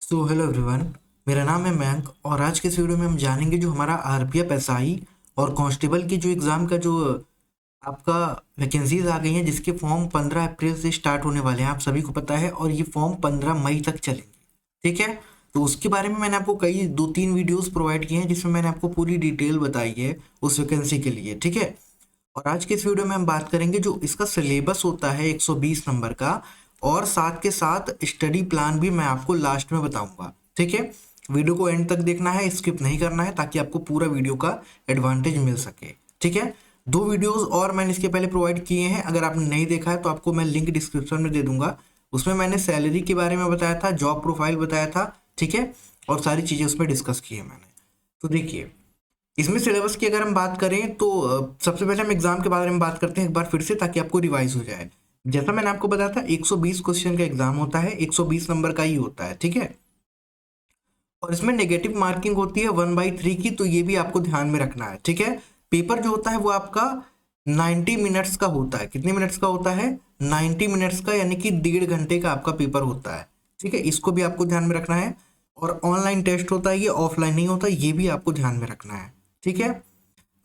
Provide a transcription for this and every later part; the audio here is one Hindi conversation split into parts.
Hello everyone. मेरा नाम है मयंक और आज के इस वीडियो में हम जानेंगे जो हमारा आरपीएफ एसआई और कांस्टेबल की जो एग्ज़ाम का जो आपका वैकेंसीज आ गई हैं, जिसके फॉर्म 15 अप्रैल से स्टार्ट होने वाले हैं, आप सभी को पता है, और ये फॉर्म 15 मई तक चलेंगे। ठीक है, तो उसके बारे में मैंने आपको कई 2-3 वीडियोस प्रोवाइड किए हैं जिसमें मैंने आपको पूरी डिटेल बताई है उस वैकेंसी के लिए। ठीक है, और आज के इस वीडियो में हम बात करेंगे जो इसका सिलेबस होता है 120 नंबर का, और साथ के साथ स्टडी प्लान भी मैं आपको लास्ट में बताऊंगा। ठीक है, वीडियो को एंड तक देखना है, स्किप नहीं करना है, ताकि आपको पूरा वीडियो का एडवांटेज मिल सके। ठीक है, 2 वीडियोस और मैंने इसके पहले प्रोवाइड किए हैं, अगर आपने नहीं देखा है तो आपको मैं लिंक डिस्क्रिप्शन में दे दूंगा। उसमें मैंने सैलरी के बारे में बताया था, जॉब प्रोफाइल बताया था। ठीक है, और सारी चीज़ें उसमें डिस्कस की है मैंने। तो देखिए, इसमें सिलेबस की अगर हम बात करें तो सबसे पहले हम एग्जाम के बारे में बात करते हैं एक बार फिर से, ताकि आपको रिवाइज हो जाए। जैसा मैंने आपको बताया था, 120 क्वेश्चन का एग्जाम होता है, 120 नंबर का ही होता है। ठीक है, और इसमें नेगेटिव मार्किंग होती है 1/3 की, तो ये भी आपको ध्यान में रखना है। ठीक है, पेपर जो होता है वो आपका 90 मिनट्स का होता है। कितने मिनट्स का होता है? 90 मिनट्स का, यानी कि 1.5 घंटे का आपका पेपर होता है। ठीक है, इसको भी आपको ध्यान में रखना है। और ऑनलाइन टेस्ट होता है, ये ऑफलाइन नहीं होता, ये भी आपको ध्यान में रखना है। ठीक है,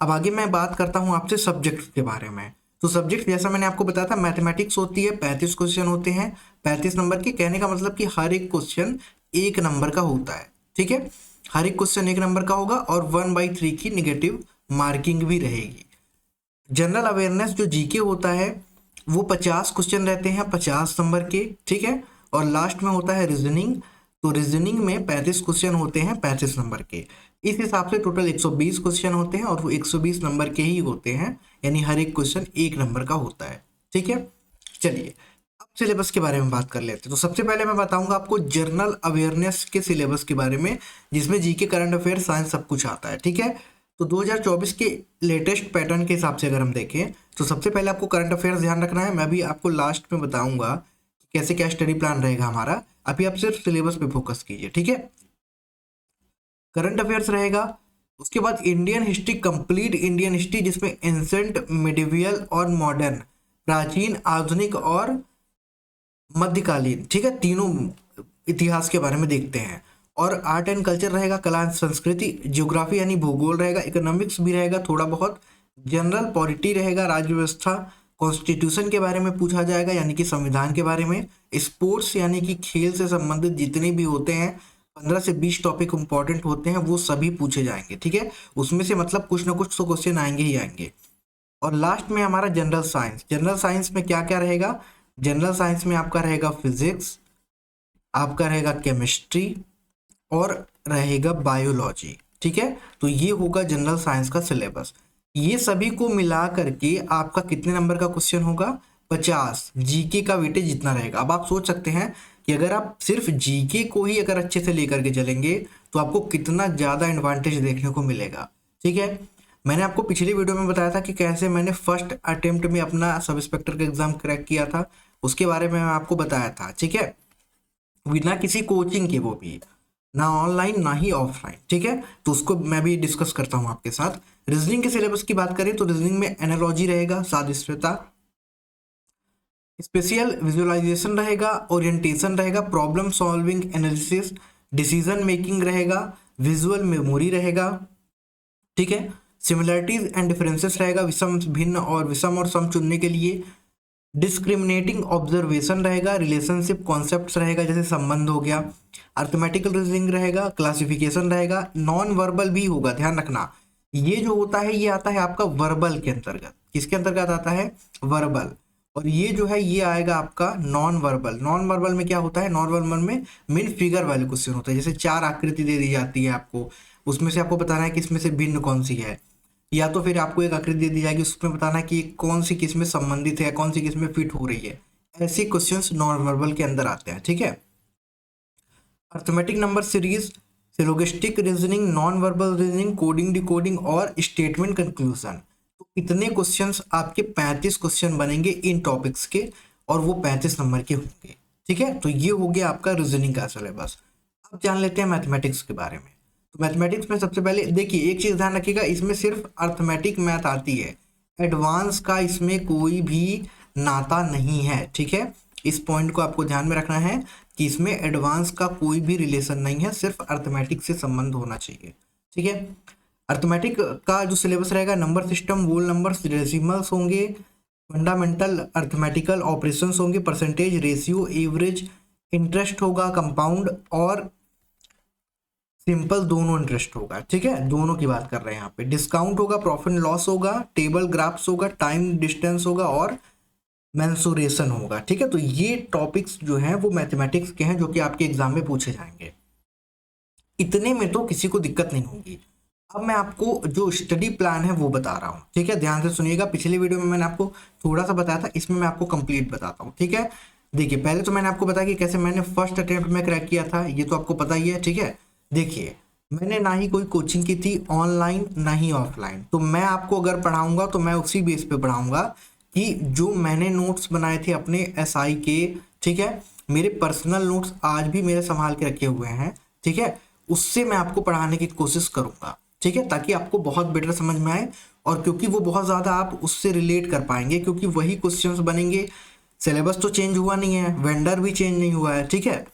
अब आगे मैं बात करता हूँ आपसे सब्जेक्ट्स के बारे में। तो सब्जेक्ट जैसा मैंने आपको बताया था, मैथमेटिक्स होती है, 35 क्वेश्चन होते हैं, 35 नंबर के। कहने का मतलब कि हर एक क्वेश्चन 1 नंबर का होता है। ठीक है, हर एक क्वेश्चन 1 नंबर का होगा, और 1/3 की निगेटिव मार्किंग भी रहेगी। जनरल अवेयरनेस जो जीके होता है वो 50 क्वेश्चन रहते हैं, 50 नंबर के। ठीक है, और लास्ट में होता है रीजनिंग। तो रीजनिंग में 35 क्वेश्चन होते हैं, 35 नंबर के। इस हिसाब से टोटल 120 क्वेश्चन होते हैं, और वो 120 नंबर के ही होते हैं, यानी हर एक क्वेश्चन 1 नंबर का होता है। ठीक है, चलिए अब सिलेबस के बारे में बात कर लेते हैं। तो सबसे पहले मैं बताऊंगा आपको जनरल अवेयरनेस के सिलेबस के बारे में, जिसमें जीके, करंट अफेयर, साइंस सब कुछ आता है। ठीक है, तो 2024 के लेटेस्ट पैटर्न के हिसाब से अगर हम देखें तो सबसे पहले आपको करंट अफेयर्स ध्यान रखना है। मैं भी आपको लास्ट में बताऊंगा कि कैसे क्या स्टडी प्लान रहेगा हमारा। अभी आप सिर्फ सिलेबस पे फोकस कीजिए। ठीक है, करंट अफेयर्स रहेगा। उसके बाद Indian history, complete Indian history, जिसमें एंसेंट, मिडिवियल और मॉडर्न, प्राचीन, आधुनिक और मध्यकालीन। ठीक है, तीनों इतिहास के बारे में देखते हैं। और आर्ट एंड कल्चर रहेगा, कला एंड संस्कृति, ज्योग्राफी यानी भूगोल रहेगा, इकोनॉमिक्स भी रहेगा थोड़ा बहुत, जनरल पॉलिटी रहेगा, राज्य व्यवस्था, कॉन्स्टिट्यूशन के बारे में पूछा जाएगा, यानी कि संविधान के बारे में, स्पोर्ट्स यानी कि खेल से संबंधित जितने भी होते हैं, 15 से 20 टॉपिक इंपॉर्टेंट होते हैं, वो सभी पूछे जाएंगे। ठीक है, उसमें से मतलब कुछ ना कुछ तो क्वेश्चन आएंगे ही आएंगे। और लास्ट में हमारा जनरल साइंस। जनरल साइंस में क्या क्या रहेगा? जनरल साइंस में आपका रहेगा फिजिक्स, आपका रहेगा केमिस्ट्री, और रहेगा बायोलॉजी। ठीक है, तो ये होगा जनरल साइंस का सिलेबस। ये सभी को मिला करके आपका कितने नंबर का क्वेश्चन होगा? 50। जीके का वेटेज जितना रहेगा। अब आप सोच सकते हैं कि अगर आप सिर्फ जीके को ही अगर अच्छे से लेकर के चलेंगे तो आपको कितना ज़्यादा एडवांटेज देखने को मिलेगा। ठीक है, मैंने आपको पिछली वीडियो में बताया था कि कैसे मैंने फर्स्ट अटेम्प्ट में अपना सब इंस्पेक्टर का एग्जाम क्रैक किया था, उसके बारे में मैं आपको बताया था। ठीक है, बिना किसी कोचिंग के, वो भी ना ऑनलाइन ना ही ऑफलाइन। ठीक है, तो उसको मैं भी डिस्कस करता हूँ आपके साथ। रीजनिंग के सिलेबस की बात करें तो रीजनिंग में एनालॉजी रहेगा, सादृश्यता, स्पेशियल विजुअलाइजेशन रहेगा, ओरिएंटेशन रहेगा, problem solving analysis, decision making रहेगा, विजुअल मेमोरी रहेगा। ठीक है, सिमिलरिटीज एंड डिफरेंसेस रहेगा, विषम, भिन्न और विषम और सम चुनने के लिए, डिस्क्रिमिनेटिंग ऑब्जर्वेशन रहेगा, रिलेशनशिप कॉन्सेप्ट्स रहेगा, जैसे संबंध हो गया, अर्थमेटिकल रीजनिंग रहेगा, क्लासिफिकेशन रहेगा, नॉन वर्बल भी होगा, ध्यान रखना। ये जो होता है ये आता है आपका वर्बल के अंतर्गत। किसके अंतर्गत आता है? वर्बल। और ये जो है ये आएगा आपका नॉन वर्बल। नॉन वर्बल में क्या होता है? नॉन वर्बल में मेन फिगर वाले क्वेश्चन होता है, जैसे 4 आकृति दे दी जाती है आपको, उसमें से आपको बताना है कि इसमें से भिन्न कौन सी है, या तो फिर आपको एक आकृति दे दी जाएगी, उसमें बताना है कि कौन सी किस में संबंधित है, कौन सी किस में फिट हो रही है। ऐसे क्वेश्चंस नॉन वर्बल के अंदर आते हैं। ठीक है, arithmetic number series, syllogistic reasoning, non verbal reasoning, coding decoding और स्टेटमेंट कंक्लूजन। तो इतने क्वेश्चंस आपके 35 क्वेश्चन बनेंगे इन टॉपिक्स के, और वो 35 नंबर के होंगे। ठीक है, तो ये हो गया आपका रीजनिंग का सिलेबस। अब जान लेते हैं मैथमेटिक्स के बारे में। तो मैथमेटिक्स में सबसे पहले देखिए, एक चीज ध्यान रखिएगा, इसमें सिर्फ अर्थमेटिक मैथ आती है, एडवांस का इसमें कोई भी नाता नहीं है। ठीक है, इस पॉइंट को आपको ध्यान में रखना है कि इसमें एडवांस का कोई भी रिलेशन नहीं है, सिर्फ अर्थमेटिक से संबंध होना चाहिए। ठीक है, अर्थमेटिक का जो सिलेबस रहेगा, नंबर सिस्टम, वोल नंबर्स, डेसिमल्स होंगे, फंडामेंटल अर्थमेटिकल ऑपरेशंस होंगे, परसेंटेज, रेशियो, एवरेज, इंटरेस्ट होगा, कंपाउंड और सिंपल दोनों इंटरेस्ट होगा। ठीक है, दोनों की बात कर रहे हैं यहाँ पे। डिस्काउंट होगा, प्रॉफिट लॉस होगा, टेबल ग्राफ्स होगा, टाइम डिस्टेंस होगा और मेंसुरेशन होगा। ठीक है, तो ये टॉपिक्स जो हैं वो मैथमेटिक्स के हैं जो कि आपके एग्जाम में पूछे जाएंगे। इतने में तो किसी को दिक्कत नहीं होगी। अब मैं आपको जो स्टडी प्लान है वो बता रहा हूँ। ठीक है, ध्यान से सुनिएगा। पिछले वीडियो में मैंने आपको थोड़ा सा बताया था, इसमें मैं आपको कंप्लीट बताता हूँ। ठीक है, देखिए पहले तो मैंने आपको बताया कि कैसे मैंने फर्स्ट अटेम्प्ट में क्रैक किया था, ये तो आपको पता ही है। ठीक है, देखिए मैंने ना ही कोई कोचिंग की थी ऑनलाइन ना ही ऑफलाइन, तो मैं आपको अगर पढ़ाऊंगा तो मैं उसी बेस पे पढ़ाऊंगा कि जो मैंने नोट्स बनाए थे अपने एसआई के। ठीक है, मेरे पर्सनल नोट्स आज भी मेरे संभाल के रखे हुए हैं। ठीक है, उससे मैं आपको पढ़ाने की कोशिश करूंगा। ठीक है, ताकि आपको बहुत बेटर समझ में आए, और क्योंकि वो बहुत ज़्यादा आप उससे रिलेट कर पाएंगे, क्योंकि वही क्वेश्चंस बनेंगे। सिलेबस तो चेंज हुआ नहीं है, वेंडर भी चेंज नहीं हुआ है। ठीक है,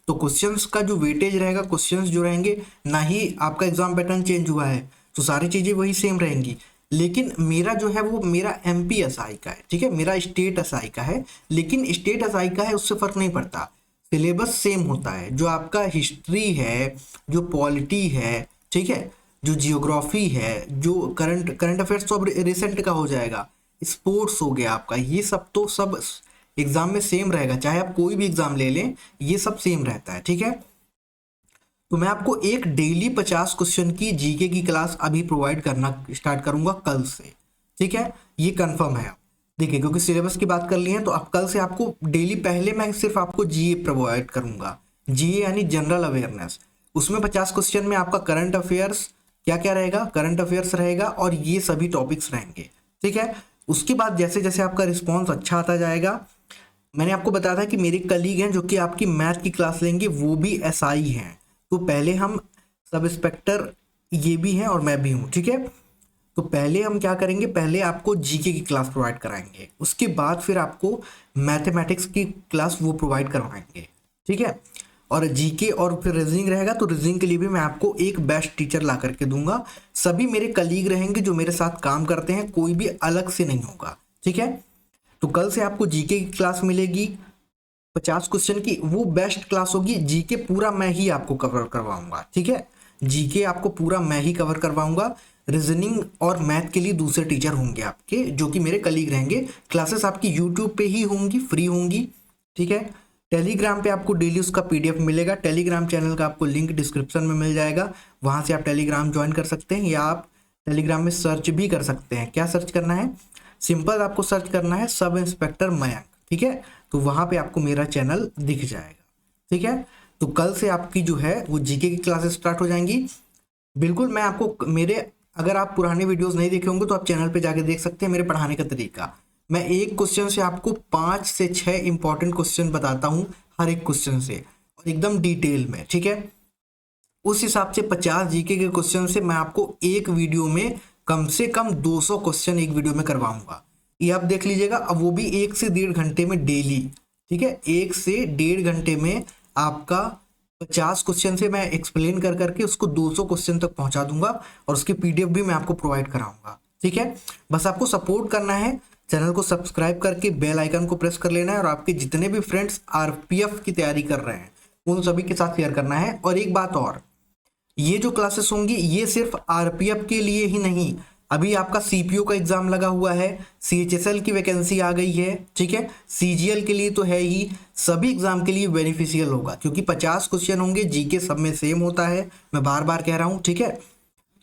तो क्वेश्चंस का जो वेटेज रहेगा, क्वेश्चंस जो रहेंगे, ना ही आपका एग्जाम पैटर्न चेंज हुआ है, तो सारी चीज़ें वही सेम रहेंगी। लेकिन मेरा जो है वो मेरा एमपी एसआई का है। ठीक है, मेरा स्टेट एसआई का है, लेकिन स्टेट एसआई का है उससे फ़र्क नहीं पड़ता, सिलेबस सेम होता है। जो आपका हिस्ट्री है, जो पॉलिटी है, ठीक है, जो जियोग्राफी है, जो करंट अफेयर्स तो अब रिसेंट का हो जाएगा, स्पोर्ट्स हो गया आपका, ये सब तो सब एग्जाम में सेम रहेगा। चाहे आप कोई भी एग्जाम ले लें, ये सब सेम रहता है। ठीक है, तो मैं आपको एक डेली 50 क्वेश्चन की जीके की क्लास अभी प्रोवाइड करना स्टार्ट करूंगा कल से। ठीक है, ये कंफर्म है। देखिए क्योंकि सिलेबस की बात कर ली है, तो अब कल से आपको डेली पहले मैं सिर्फ आपको जीए प्रोवाइड करूंगा। जीए यानी जनरल अवेयरनेस। उसमें 50 क्वेश्चन में आपका करंट अफेयर्स क्या क्या रहेगा, करंट अफेयर्स रहेगा और ये सभी टॉपिक्स रहेंगे। ठीक है, उसके बाद जैसे जैसे आपका रिस्पॉन्स अच्छा आता जाएगा, मैंने आपको बताया था कि मेरे कलीग हैं जो कि आपकी मैथ की क्लास लेंगे, वो भी एसआई हैं। तो पहले हम सब इंस्पेक्टर ये भी हैं और मैं भी हूँ। ठीक है, तो पहले हम क्या करेंगे, पहले आपको जीके की क्लास प्रोवाइड कराएंगे, उसके बाद फिर आपको मैथमेटिक्स की क्लास वो प्रोवाइड करवाएंगे। ठीक है, और जीके और फिर रीजनिंग रहेगा, तो रीजनिंग के लिए भी मैं आपको एक बेस्ट टीचर ला करके दूंगा। सभी मेरे कलीग रहेंगे जो मेरे साथ काम करते हैं, कोई भी अलग से नहीं होगा। ठीक है, तो कल से आपको जीके की क्लास मिलेगी 50 क्वेश्चन की, वो बेस्ट क्लास होगी। जीके पूरा मैं ही आपको कवर करवाऊंगा। ठीक है, जीके आपको पूरा मैं ही कवर करवाऊंगा। रीजनिंग और मैथ के लिए दूसरे टीचर होंगे आपके, जो कि मेरे कलीग रहेंगे। क्लासेस आपकी यूट्यूब पे ही होंगी, फ्री होंगी। ठीक है, टेलीग्राम पे आपको डेली उसका पीडीएफ मिलेगा। टेलीग्राम चैनल का आपको लिंक डिस्क्रिप्शन में मिल जाएगा, वहाँ से आप टेलीग्राम ज्वाइन कर सकते हैं, या आप टेलीग्राम में सर्च भी कर सकते हैं। क्या सर्च करना है, सिंपल आपको सर्च करना है सब इंस्पेक्टर मयंक। ठीक है, तो वहाँ पे आपको मेरा चैनल दिख जाएगा। ठीक है, तो कल से आपकी जो है वो जीके की क्लासेस स्टार्ट हो जाएंगी। बिल्कुल, मैं आपको मेरे, अगर आप पुराने वीडियोस नहीं देखे होंगे तो आप चैनल पे जाके देख सकते हैं मेरे पढ़ाने का तरीका। मैं एक क्वेश्चन से आपको 5 से 6 इंपॉर्टेंट क्वेश्चन बताता हूँ, हर एक क्वेश्चन से, और एकदम डिटेल में। ठीक है, उस हिसाब से 50 जीके के क्वेश्चन से मैं आपको एक वीडियो में कम से कम 200 क्वेश्चन एक वीडियो में करवाऊंगा। ये आप देख लीजिएगा, अब वो भी 1 से 1.5 घंटे में डेली। ठीक है, 1 से 1.5 घंटे में आपका 50 क्वेश्चन से मैं एक्सप्लेन कर करके उसको 200 क्वेश्चन तक पहुंचा दूंगा, और उसकी पीडीएफ भी मैं आपको प्रोवाइड कराऊंगा। ठीक है, बस आपको सपोर्ट करना है, चैनल को सब्सक्राइब करके बेल आइकन को प्रेस कर लेना है, और आपके जितने भी फ्रेंड्स आरपीएफ की तैयारी कर रहे हैं उन सभी के साथ शेयर करना है। और एक बात और, ये जो क्लासेस होंगी ये सिर्फ आरपीएफ के लिए ही नहीं, अभी आपका सीपीओ का एग्जाम लगा हुआ है, सीएचएसएल की वैकेंसी आ गई है। ठीक है, सीजीएल के लिए तो है ही, सभी एग्जाम के लिए बेनिफिशियल होगा, क्योंकि 50 क्वेश्चन होंगे, जीके सब में सेम होता है, मैं बार बार कह रहा हूँ। ठीक है,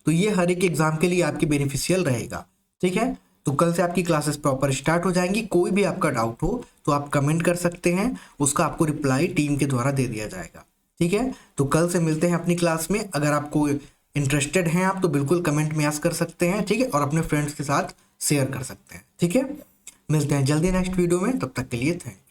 तो ये हर एक एग्जाम के लिए आपकी बेनिफिशियल रहेगा। ठीक है, तो कल से आपकी क्लासेस प्रॉपर स्टार्ट हो जाएंगी। कोई भी आपका डाउट हो तो आप कमेंट कर सकते हैं, उसका आपको रिप्लाई टीम के द्वारा दे दिया जाएगा। ठीक है, तो कल से मिलते हैं अपनी क्लास में। अगर आपको इंटरेस्टेड हैं आप तो बिल्कुल कमेंट में आस्क कर सकते हैं। ठीक है, और अपने फ्रेंड्स के साथ शेयर कर सकते हैं। ठीक है, मिलते हैं जल्दी नेक्स्ट वीडियो में, तब तक के लिए थैंक यू।